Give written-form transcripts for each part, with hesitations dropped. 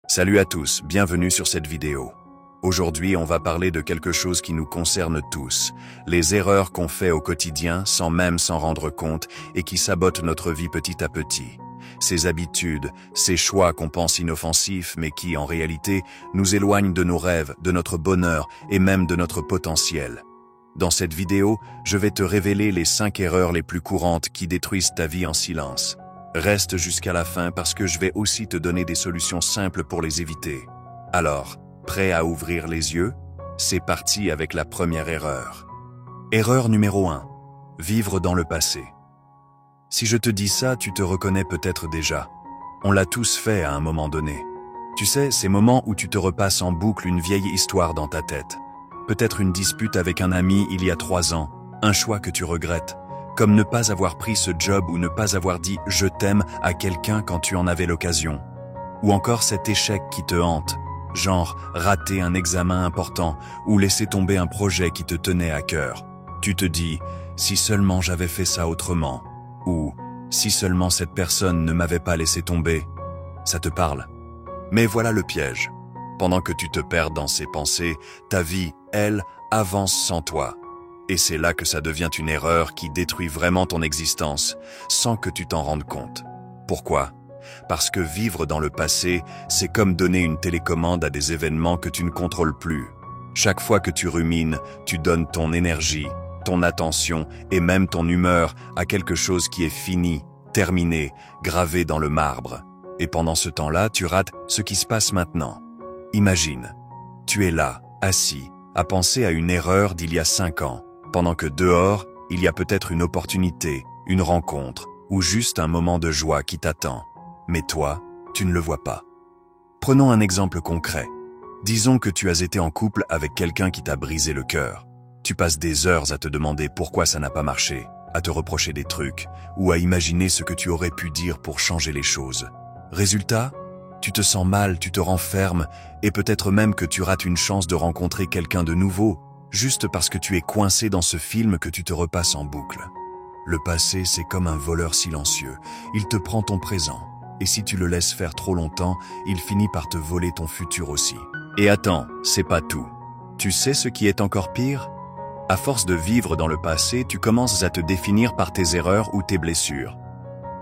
Salut à tous, bienvenue sur cette vidéo. Aujourd'hui, on va parler de quelque chose qui nous concerne tous, les erreurs qu'on fait au quotidien sans même s'en rendre compte et qui sabotent notre vie petit à petit. Ces habitudes, ces choix qu'on pense inoffensifs mais qui, en réalité, nous éloignent de nos rêves, de notre bonheur et même de notre potentiel. Dans cette vidéo, je vais te révéler les 5 erreurs les plus courantes qui détruisent ta vie en silence. Reste jusqu'à la fin parce que je vais aussi te donner des solutions simples pour les éviter. Alors, prêt à ouvrir les yeux? C'est parti avec la première erreur. Erreur numéro 1. Vivre dans le passé. Si je te dis ça, tu te reconnais peut-être déjà. On l'a tous fait à un moment donné. Tu sais, ces moments où tu te repasses en boucle une vieille histoire dans ta tête. Peut-être une dispute avec un ami il y a 3 ans, un choix que tu regrettes, comme ne pas avoir pris ce job ou ne pas avoir dit « je t'aime » à quelqu'un quand tu en avais l'occasion. Ou encore cet échec qui te hante, genre rater un examen important ou laisser tomber un projet qui te tenait à cœur. Tu te dis « si seulement j'avais fait ça autrement » ou « si seulement cette personne ne m'avait pas laissé tomber ». Ça te parle? Mais voilà le piège. Pendant que tu te perds dans ces pensées, ta vie, elle, avance sans toi. Et c'est là que ça devient une erreur qui détruit vraiment ton existence, sans que tu t'en rendes compte. Pourquoi? Parce que vivre dans le passé, c'est comme donner une télécommande à des événements que tu ne contrôles plus. Chaque fois que tu rumines, tu donnes ton énergie, ton attention et même ton humeur à quelque chose qui est fini, terminé, gravé dans le marbre. Et pendant ce temps-là, tu rates ce qui se passe maintenant. Imagine, tu es là, assis, à penser à une erreur d'il y a 5 ans, pendant que dehors, il y a peut-être une opportunité, une rencontre, ou juste un moment de joie qui t'attend. Mais toi, tu ne le vois pas. Prenons un exemple concret. Disons que tu as été en couple avec quelqu'un qui t'a brisé le cœur. Tu passes des heures à te demander pourquoi ça n'a pas marché, à te reprocher des trucs, ou à imaginer ce que tu aurais pu dire pour changer les choses. Résultat, tu te sens mal, tu te renfermes, et peut-être même que tu rates une chance de rencontrer quelqu'un de nouveau, juste parce que tu es coincé dans ce film que tu te repasses en boucle. Le passé, c'est comme un voleur silencieux. Il te prend ton présent. Et si tu le laisses faire trop longtemps, il finit par te voler ton futur aussi. Et attends, c'est pas tout. Tu sais ce qui est encore pire? À force de vivre dans le passé, tu commences à te définir par tes erreurs ou tes blessures.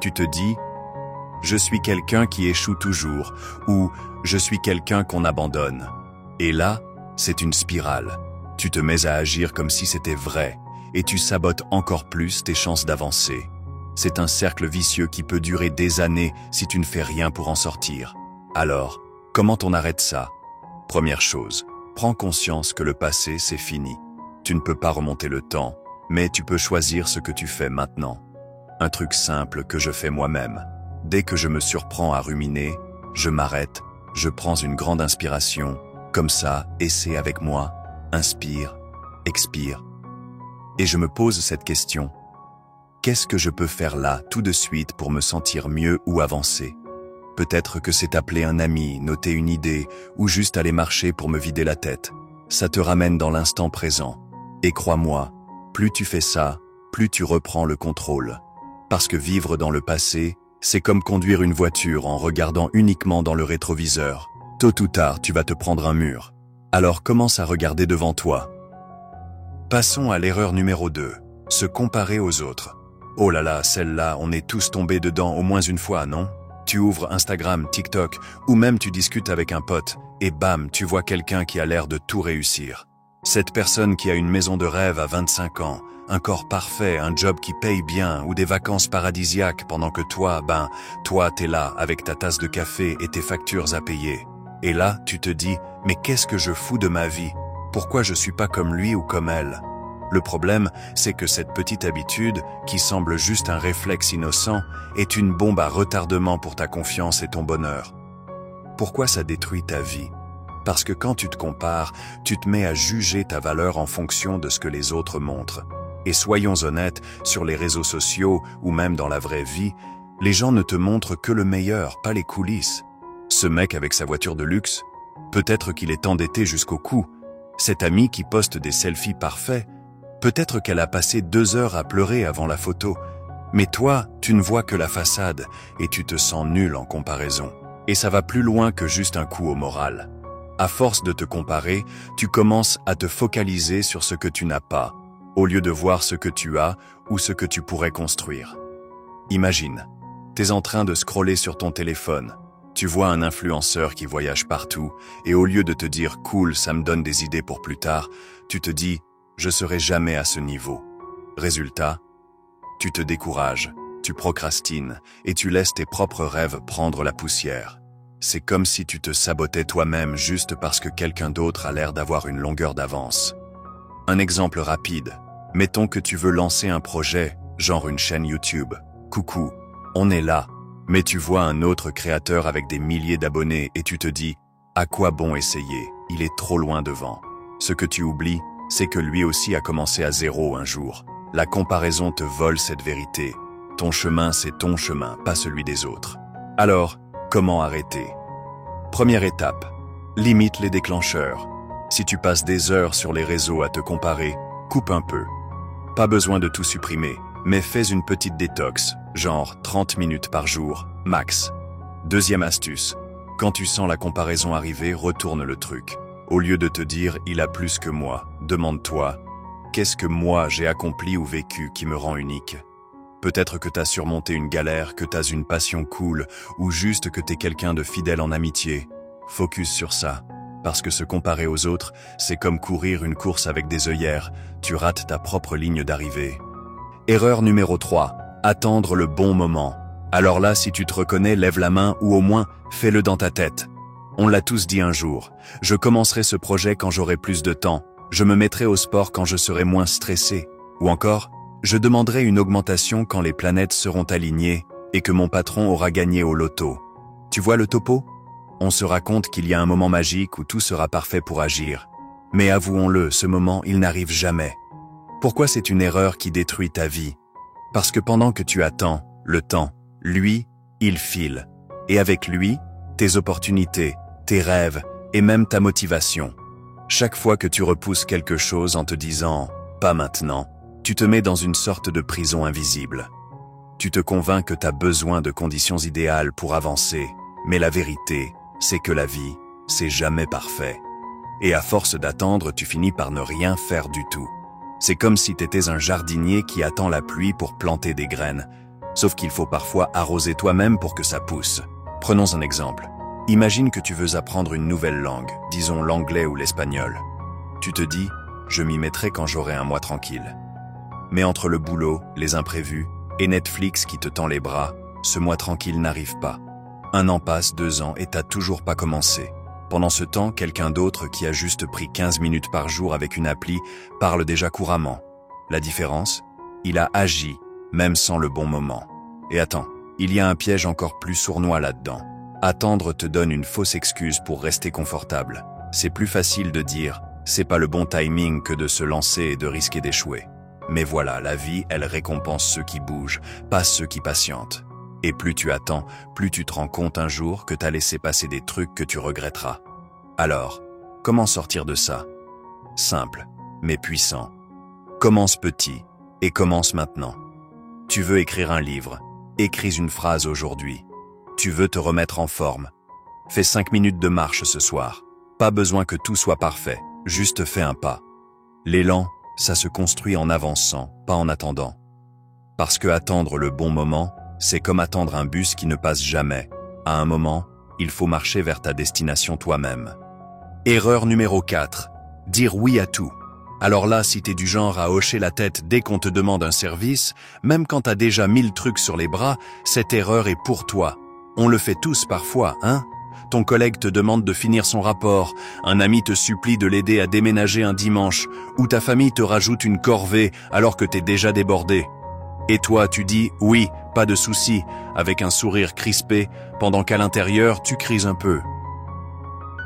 Tu te dis « je suis quelqu'un qui échoue toujours » ou « je suis quelqu'un qu'on abandonne ». Et là, c'est une spirale. Tu te mets à agir comme si c'était vrai, et tu sabotes encore plus tes chances d'avancer. C'est un cercle vicieux qui peut durer des années si tu ne fais rien pour en sortir. Alors, comment on arrête ça? Première chose, prends conscience que le passé, c'est fini. Tu ne peux pas remonter le temps, mais tu peux choisir ce que tu fais maintenant. Un truc simple que je fais moi-même. Dès que je me surprends à ruminer, je m'arrête, je prends une grande inspiration, comme ça, essaie avec moi, inspire, expire. Et je me pose cette question. Qu'est-ce que je peux faire là, tout de suite, pour me sentir mieux ou avancer? Peut-être que c'est appeler un ami, noter une idée, ou juste aller marcher pour me vider la tête. Ça te ramène dans l'instant présent. Et crois-moi, plus tu fais ça, plus tu reprends le contrôle. Parce que vivre dans le passé, c'est comme conduire une voiture en regardant uniquement dans le rétroviseur. Tôt ou tard, tu vas te prendre un mur. Alors commence à regarder devant toi. Passons à l'erreur numéro 2, se comparer aux autres. Oh là là, celle-là, on est tous tombés dedans au moins une fois, non? Tu ouvres Instagram, TikTok, ou même tu discutes avec un pote, et bam, tu vois quelqu'un qui a l'air de tout réussir. Cette personne qui a une maison de rêve à 25 ans, un corps parfait, un job qui paye bien, ou des vacances paradisiaques pendant que toi, t'es là avec ta tasse de café et tes factures à payer. Et là, tu te dis, mais qu'est-ce que je fous de ma vie? Pourquoi je suis pas comme lui ou comme elle? Le problème, c'est que cette petite habitude, qui semble juste un réflexe innocent, est une bombe à retardement pour ta confiance et ton bonheur. Pourquoi ça détruit ta vie? Parce que quand tu te compares, tu te mets à juger ta valeur en fonction de ce que les autres montrent. Et soyons honnêtes, sur les réseaux sociaux ou même dans la vraie vie, les gens ne te montrent que le meilleur, pas les coulisses. Ce mec avec sa voiture de luxe, peut-être qu'il est endetté jusqu'au cou. Cette amie qui poste des selfies parfaits, peut-être qu'elle a passé 2 heures à pleurer avant la photo. Mais toi, tu ne vois que la façade et tu te sens nul en comparaison. Et ça va plus loin que juste un coup au moral. À force de te comparer, tu commences à te focaliser sur ce que tu n'as pas, au lieu de voir ce que tu as ou ce que tu pourrais construire. Imagine, t'es en train de scroller sur ton téléphone. Tu vois un influenceur qui voyage partout et au lieu de te dire « cool, ça me donne des idées pour plus tard », tu te dis « je serai jamais à ce niveau ». Résultat, tu te décourages, tu procrastines et tu laisses tes propres rêves prendre la poussière. C'est comme si tu te sabotais toi-même juste parce que quelqu'un d'autre a l'air d'avoir une longueur d'avance. Un exemple rapide, mettons que tu veux lancer un projet, genre une chaîne YouTube. Coucou, on est là. Mais tu vois un autre créateur avec des milliers d'abonnés et tu te dis « à quoi bon essayer, il est trop loin devant ». Ce que tu oublies, c'est que lui aussi a commencé à zéro un jour. La comparaison te vole cette vérité. Ton chemin, c'est ton chemin, pas celui des autres. Alors, comment arrêter? Première étape, limite les déclencheurs. Si tu passes des heures sur les réseaux à te comparer, coupe un peu. Pas besoin de tout supprimer, mais fais une petite détox, genre 30 minutes par jour, max. Deuxième astuce, quand tu sens la comparaison arriver, retourne le truc. Au lieu de te dire « il a plus que moi », demande-toi « qu'est-ce que moi j'ai accompli ou vécu qui me rend unique ?» Peut-être que t'as surmonté une galère, que t'as une passion cool, ou juste que t'es quelqu'un de fidèle en amitié. Focus sur ça, parce que se comparer aux autres, c'est comme courir une course avec des œillères, tu rates ta propre ligne d'arrivée. Erreur numéro 3, attendre le bon moment. Alors là, si tu te reconnais, lève la main ou au moins, fais-le dans ta tête. On l'a tous dit un jour, je commencerai ce projet quand j'aurai plus de temps, je me mettrai au sport quand je serai moins stressé, ou encore, je demanderai une augmentation quand les planètes seront alignées et que mon patron aura gagné au loto. Tu vois le topo? On se raconte qu'il y a un moment magique où tout sera parfait pour agir. Mais avouons-le, ce moment, il n'arrive jamais. Pourquoi c'est une erreur qui détruit ta vie? Parce que pendant que tu attends, le temps, lui, il file. Et avec lui, tes opportunités, tes rêves et même ta motivation. Chaque fois que tu repousses quelque chose en te disant « pas maintenant », tu te mets dans une sorte de prison invisible. Tu te convaincs que tu as besoin de conditions idéales pour avancer, mais la vérité, c'est que la vie, c'est jamais parfait. Et à force d'attendre, tu finis par ne rien faire du tout. C'est comme si tu étais un jardinier qui attend la pluie pour planter des graines, sauf qu'il faut parfois arroser toi-même pour que ça pousse. Prenons un exemple. Imagine que tu veux apprendre une nouvelle langue, disons l'anglais ou l'espagnol. Tu te dis, je m'y mettrai quand j'aurai un mois tranquille. Mais entre le boulot, les imprévus et Netflix qui te tend les bras, ce mois tranquille n'arrive pas. 1 an passe, 2 ans et t'as toujours pas commencé. Pendant ce temps, quelqu'un d'autre qui a juste pris 15 minutes par jour avec une appli parle déjà couramment. La différence? Il a agi, même sans le bon moment. Et attends, il y a un piège encore plus sournois là-dedans. Attendre te donne une fausse excuse pour rester confortable. C'est plus facile de dire « c'est pas le bon timing » que de se lancer et de risquer d'échouer. Mais voilà, la vie, elle récompense ceux qui bougent, pas ceux qui patientent. Et plus tu attends, plus tu te rends compte un jour que t'as laissé passer des trucs que tu regretteras. Alors, comment sortir de ça? Simple, mais puissant. Commence petit, et commence maintenant. Tu veux écrire un livre, écris une phrase aujourd'hui. Tu veux te remettre en forme. Fais 5 minutes de marche ce soir. Pas besoin que tout soit parfait, juste fais un pas. L'élan, ça se construit en avançant, pas en attendant. Parce que attendre le bon moment, c'est comme attendre un bus qui ne passe jamais. À un moment, il faut marcher vers ta destination toi-même. Erreur numéro 4. Dire oui à tout. Alors là, si t'es du genre à hocher la tête dès qu'on te demande un service, même quand t'as déjà 1000 trucs sur les bras, cette erreur est pour toi. On le fait tous parfois, hein? Ton collègue te demande de finir son rapport, un ami te supplie de l'aider à déménager un dimanche, ou ta famille te rajoute une corvée alors que t'es déjà débordé. Et toi, tu dis « oui, pas de souci » avec un sourire crispé, pendant qu'à l'intérieur, tu crises un peu.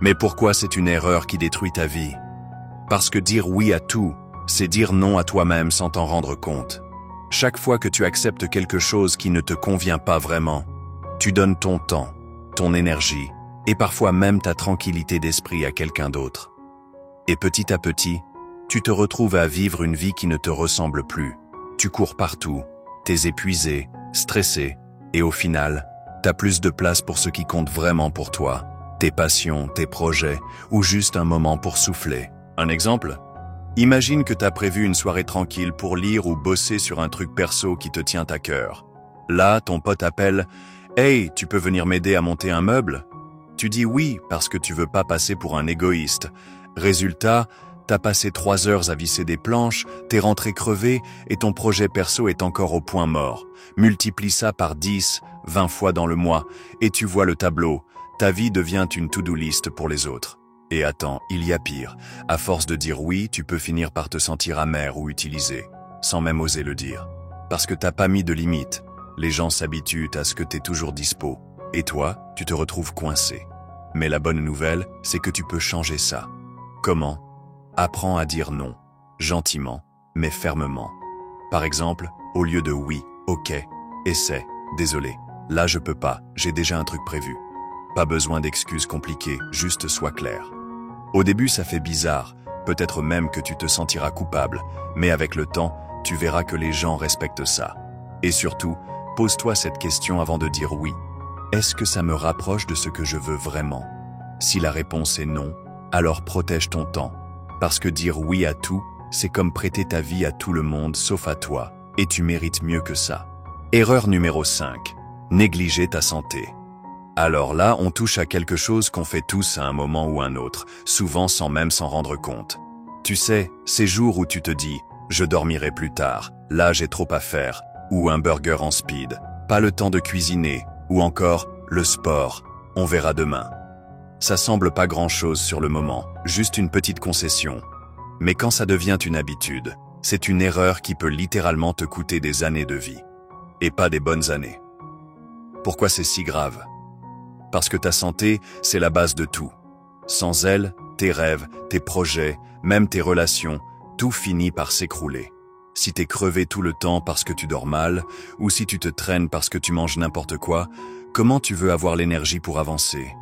Mais pourquoi c'est une erreur qui détruit ta vie? Parce que dire oui à tout, c'est dire non à toi-même sans t'en rendre compte. Chaque fois que tu acceptes quelque chose qui ne te convient pas vraiment, tu donnes ton temps, ton énergie, et parfois même ta tranquillité d'esprit à quelqu'un d'autre. Et petit à petit, tu te retrouves à vivre une vie qui ne te ressemble plus. Tu cours partout, t'es épuisé, stressé, et au final, T'as plus de place pour ce qui compte vraiment pour toi, tes passions, tes projets, ou juste un moment pour souffler. Un exemple ? Imagine que t'as prévu une soirée tranquille pour lire ou bosser sur un truc perso qui te tient à cœur. Là, ton pote appelle « Hey, tu peux venir m'aider à monter un meuble ?» Tu dis oui parce que tu veux pas passer pour un égoïste. Résultat, t'as passé 3 heures à visser des planches, t'es rentré crevé et ton projet perso est encore au point mort. Multiplie ça par 10, 20 fois dans le mois et tu vois le tableau. Ta vie devient une to-do list pour les autres. Et attends, il y a pire. À force de dire oui, tu peux finir par te sentir amer ou utilisé, sans même oser le dire. Parce que t'as pas mis de limite. Les gens s'habituent à ce que t'es toujours dispo. Et toi, tu te retrouves coincé. Mais la bonne nouvelle, c'est que tu peux changer ça. Comment ? Apprends à dire non, gentiment, mais fermement. Par exemple, au lieu de oui, ok, essaie, désolé, là je peux pas, j'ai déjà un truc prévu. Pas besoin d'excuses compliquées, juste sois clair. Au début, ça fait bizarre, peut-être même que tu te sentiras coupable, mais avec le temps, tu verras que les gens respectent ça. Et surtout, pose-toi cette question avant de dire oui. Est-ce que ça me rapproche de ce que je veux vraiment ? Si la réponse est non, alors protège ton temps. Parce que dire oui à tout, c'est comme prêter ta vie à tout le monde sauf à toi, et tu mérites mieux que ça. Erreur numéro 5. Négliger ta santé. Alors là, on touche à quelque chose qu'on fait tous à un moment ou un autre, souvent sans même s'en rendre compte. Tu sais, ces jours où tu te dis « je dormirai plus tard, là j'ai trop à faire », ou un burger en speed, pas le temps de cuisiner, ou encore le sport, on verra demain. Ça semble pas grand-chose sur le moment, juste une petite concession. Mais quand ça devient une habitude, c'est une erreur qui peut littéralement te coûter des années de vie. Et pas des bonnes années. Pourquoi c'est si grave ? Parce que ta santé, c'est la base de tout. Sans elle, tes rêves, tes projets, même tes relations, tout finit par s'écrouler. Si t'es crevé tout le temps parce que tu dors mal, ou si tu te traînes parce que tu manges n'importe quoi, comment tu veux avoir l'énergie pour avancer ?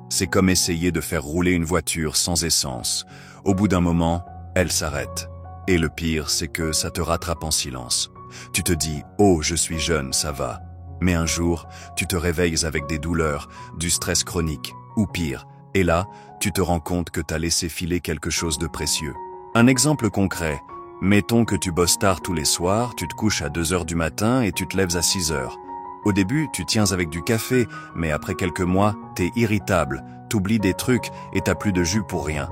C'est comme essayer de faire rouler une voiture sans essence. Au bout d'un moment, elle s'arrête. Et le pire, c'est que ça te rattrape en silence. Tu te dis « Oh, je suis jeune, ça va ». Mais un jour, tu te réveilles avec des douleurs, du stress chronique, ou pire. Et là, tu te rends compte que t'as laissé filer quelque chose de précieux. Un exemple concret. Mettons que tu bosses tard tous les soirs, tu te couches à 2 heures du matin et tu te lèves à 6 heures. Au début, tu tiens avec du café, mais après quelques mois, t'es irritable, t'oublies des trucs et t'as plus de jus pour rien.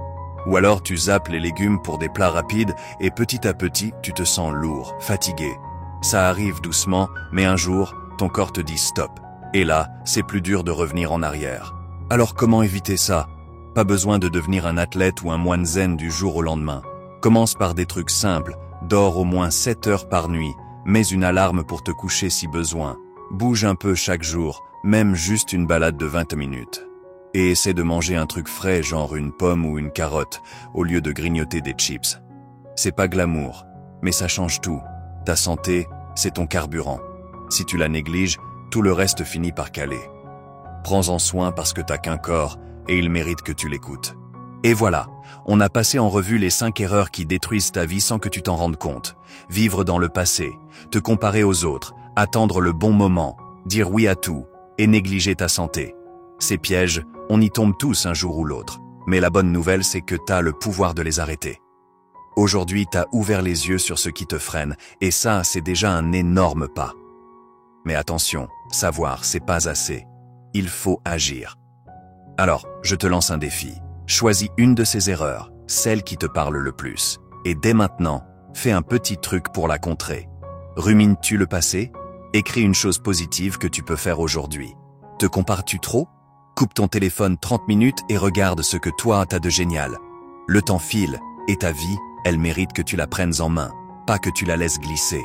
Ou alors tu zappes les légumes pour des plats rapides et petit à petit, tu te sens lourd, fatigué. Ça arrive doucement, mais un jour, ton corps te dit stop. Et là, c'est plus dur de revenir en arrière. Alors comment éviter ça ? Pas besoin de devenir un athlète ou un moine zen du jour au lendemain. Commence par des trucs simples, dors au moins 7 heures par nuit, mets une alarme pour te coucher si besoin. Bouge un peu chaque jour, même juste une balade de 20 minutes. Et essaie de manger un truc frais, genre une pomme ou une carotte, au lieu de grignoter des chips. C'est pas glamour, mais ça change tout. Ta santé, c'est ton carburant. Si tu la négliges, tout le reste finit par caler. Prends-en soin parce que t'as qu'un corps et il mérite que tu l'écoutes. Et voilà, on a passé en revue les 5 erreurs qui détruisent ta vie sans que tu t'en rendes compte. Vivre dans le passé, te comparer aux autres, attendre le bon moment, dire oui à tout et négliger ta santé. Ces pièges, on y tombe tous un jour ou l'autre. Mais la bonne nouvelle, c'est que t'as le pouvoir de les arrêter. Aujourd'hui, t'as ouvert les yeux sur ce qui te freine et ça, c'est déjà un énorme pas. Mais attention, savoir, c'est pas assez. Il faut agir. Alors, je te lance un défi. Choisis une de ces erreurs, celle qui te parle le plus. Et dès maintenant, fais un petit truc pour la contrer. Rumines-tu le passé ? Écris une chose positive que tu peux faire aujourd'hui. Te compares-tu trop ? Coupe ton téléphone 30 minutes et regarde ce que toi t'as de génial. Le temps file, et ta vie, elle mérite que tu la prennes en main, pas que tu la laisses glisser.